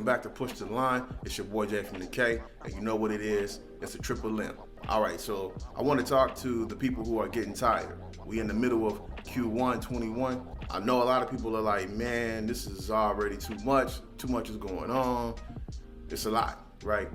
back to Push to the Line. It's your boy Jay from the K, and you know what it is. It's a triple M. All right, so I want to talk to the people who are getting tired. We in the middle of Q1 21. I know a lot of people are like, man, this is already too much. Too much is going on. It's a lot, right?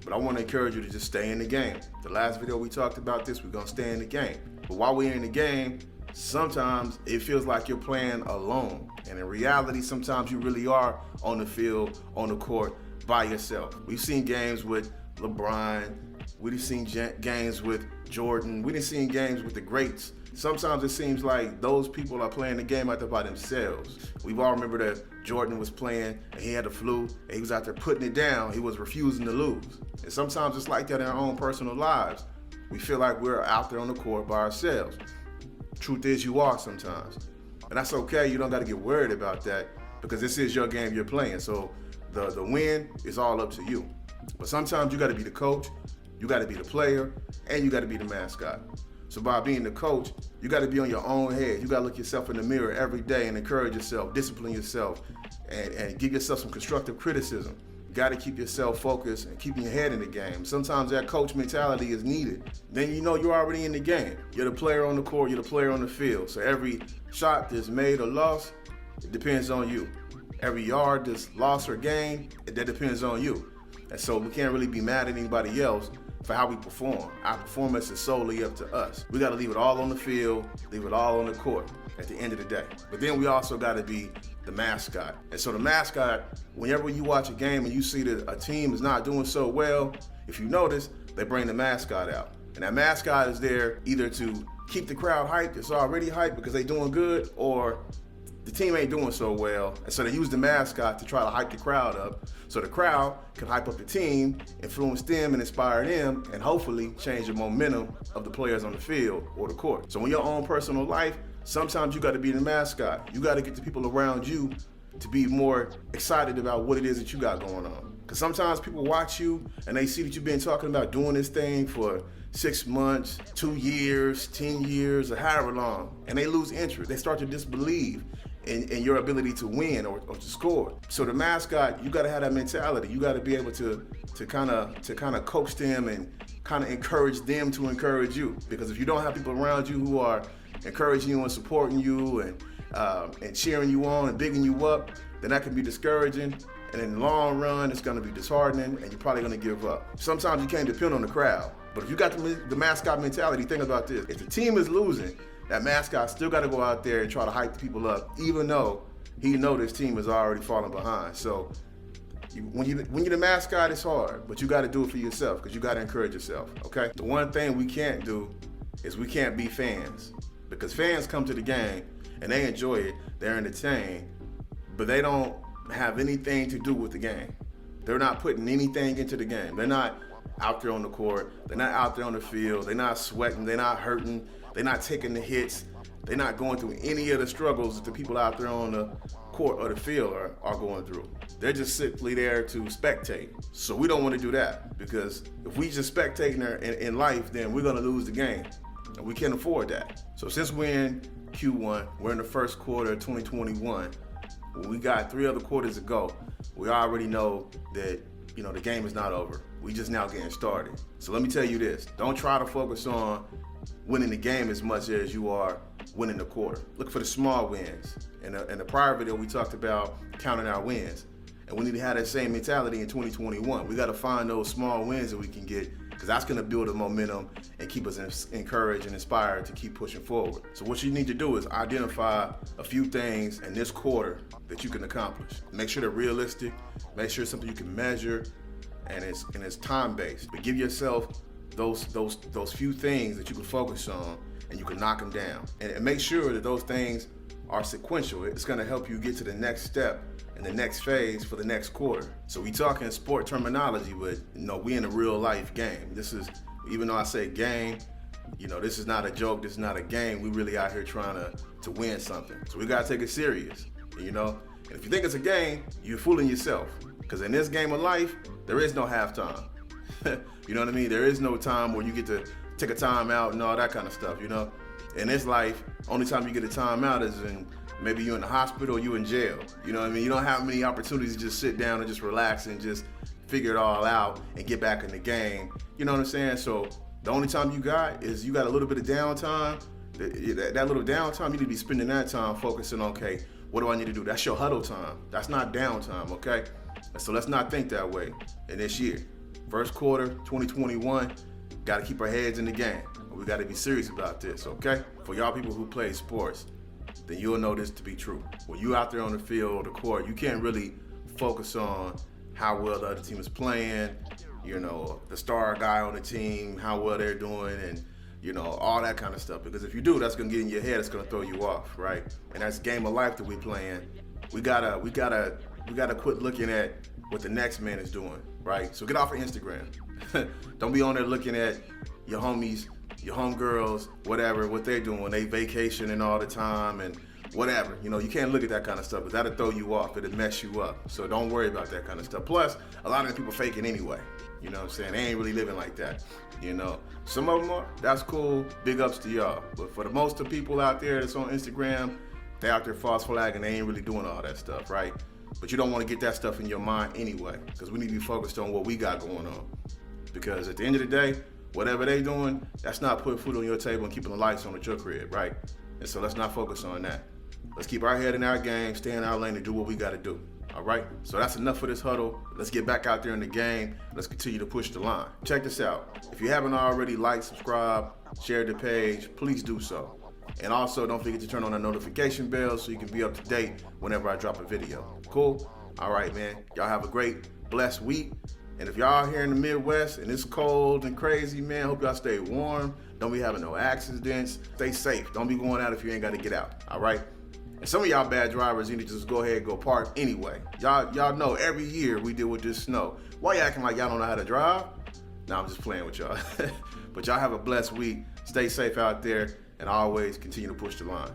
But I want to encourage you to just stay in the game. The last video we talked about this, we're going to stay in the game. But while we're in the game, sometimes it feels like you're playing alone. And in reality, sometimes you really are on the field, on the court, by yourself. We've seen games with LeBron. We've seen games with Jordan. We've seen games with the greats. Sometimes it seems like those people are playing the game out there by themselves. We've all remember that Jordan was playing and he had the flu and he was out there putting it down. He was refusing to lose. And sometimes it's like that in our own personal lives. We feel like we're out there on the court by ourselves. Truth is, you are sometimes. And that's okay. You don't got to get worried about that because this is your game you're playing. So the win is all up to you. But sometimes you got to be the coach, you got to be the player, and you got to be the mascot. So by being the coach, you got to be on your own head. You got to look yourself in the mirror every day and encourage yourself, discipline yourself, and give yourself some constructive criticism. You got to keep yourself focused and keeping your head in the game. Sometimes that coach mentality is needed. Then you know you're already in the game. You're the player on the court, you're the player on the field. So every shot that's made or lost, it depends on you. Every yard that's lost or gained, that depends on you. And so we can't really be mad at anybody else for how we perform. Our performance is solely up to us. We got to leave it all on the field, leave it all on the court at the end of the day. But then we also got to be the mascot. And so the mascot, whenever you watch a game and you see that a team is not doing so well, if you notice, they bring the mascot out. And that mascot is there either to keep the crowd hyped, it's already hyped because they're doing good, or the team ain't doing so well, and so they use the mascot to try to hype the crowd up so the crowd can hype up the team, influence them and inspire them, and hopefully change the momentum of the players on the field or the court. So in your own personal life, sometimes you got to be the mascot. You got to get the people around you to be more excited about what it is that you got going on. Because sometimes people watch you and they see that you've been talking about doing this thing for 6 months, 2 years, 10 years, or however long, and they lose interest. They start to disbelieve in your ability to win or to score. So the mascot, you gotta have that mentality. You gotta be able to kind of coach them and kind of encourage them to encourage you. Because if you don't have people around you who are encouraging you and supporting you and cheering you on and bigging you up, then that can be discouraging. And in the long run, it's gonna be disheartening and you're probably gonna give up. Sometimes you can't depend on the crowd. But if you got the mascot mentality, think about this. If the team is losing, that mascot still got to go out there and try to hype the people up, even though he know this team is already falling behind. So when you're the mascot, it's hard, but you got to do it for yourself because you got to encourage yourself, okay? The one thing we can't do is we can't be fans, because fans come to the game and they enjoy it, they're entertained, but they don't have anything to do with the game. They're not putting anything into the game. They're not out there on the court, they're not out there on the field, they're not sweating, they're not hurting, they're not taking the hits, they're not going through any of the struggles that the people out there on the court or the field are going through. They're just simply there to spectate. So we don't want to do that, because if we just spectating in life, then we're going to lose the game, and we can't afford that. So since we're in Q1, we're in the first quarter of 2021, we got 3 other quarters to go, we already know that the game is not over. We just now getting started. So let me tell you this, don't try to focus on winning the game as much as you are winning the quarter. Look for the small wins. In the prior video, we talked about counting our wins. And we need to have that same mentality in 2021. We got to find those small wins that we can get, because that's going to build a momentum and keep us encouraged and inspired to keep pushing forward. So what you need to do is identify a few things in this quarter that you can accomplish. Make sure they're realistic. Make sure it's something you can measure, and it's time-based. But give yourself those few things that you can focus on and you can knock them down. And make sure that those things are sequential. It's going to help you get to the next step and the next phase for the next quarter. So we talking sport terminology, but we in a real life game. This is, even though I say game, this is not a joke, this is not a game. We really out here trying to win something. So we gotta take it serious, And if you think it's a game, you're fooling yourself. Because in this game of life, there is no halftime. You know what I mean? There is no time where you get to take a time out and all that kind of stuff, In this life, only time you get a time out is Maybe you're in the hospital or you in jail. You know what I mean? You don't have many opportunities to just sit down and just relax and just figure it all out and get back in the game. You know what I'm saying? So the only time you got is you got a little bit of downtime. That little downtime, you need to be spending that time focusing on, okay, what do I need to do? That's your huddle time. That's not downtime, okay? And so let's not think that way in this year. First quarter, 2021, got to keep our heads in the game. We got to be serious about this, okay? For y'all people who play sports, then you'll know this to be true. When you out there on the field or the court, you can't really focus on how well the other team is playing, you know, the star guy on the team, how well they're doing, and you know, all that kind of stuff. Because if you do, that's gonna get in your head. It's gonna throw you off, right? And that's game of life that we playing. We gotta quit looking at what the next man is doing, right? So get off of Instagram. Don't be on there looking at your homies, your homegirls, whatever, what they're doing. They vacationing all the time and whatever. You know, you can't look at that kind of stuff because that'll throw you off. It'll mess you up. So don't worry about that kind of stuff. Plus, a lot of the people faking anyway. You know what I'm saying? They ain't really living like that. You know, some of them are. That's cool. Big ups to y'all. But for the most of people out there that's on Instagram, they out there false flagging. They ain't really doing all that stuff, right? But you don't want to get that stuff in your mind anyway, because we need to be focused on what we got going on. Because at the end of the day, whatever they doing, that's not putting food on your table and keeping the lights on at your crib, right? And so let's not focus on that. Let's keep our head in our game, stay in our lane, and do what we got to do. All right, so that's enough for this huddle. Let's get back out there in the game. Let's continue to push the line. Check this out. If you haven't already liked, subscribed, shared the page, please do so. And also, don't forget to turn on the notification bell so you can be up to date whenever I drop a video. Cool? All right, man. Y'all have a great, blessed week. And if y'all here in the Midwest and it's cold and crazy, man, hope y'all stay warm. Don't be having no accidents. Stay safe. Don't be going out if you ain't got to get out. All right? And some of y'all bad drivers, you need to just go ahead and go park anyway. Y'all know every year we deal with this snow. Why you acting like y'all don't know how to drive? Nah, I'm just playing with y'all. But y'all have a blessed week. Stay safe out there and always continue to push the line.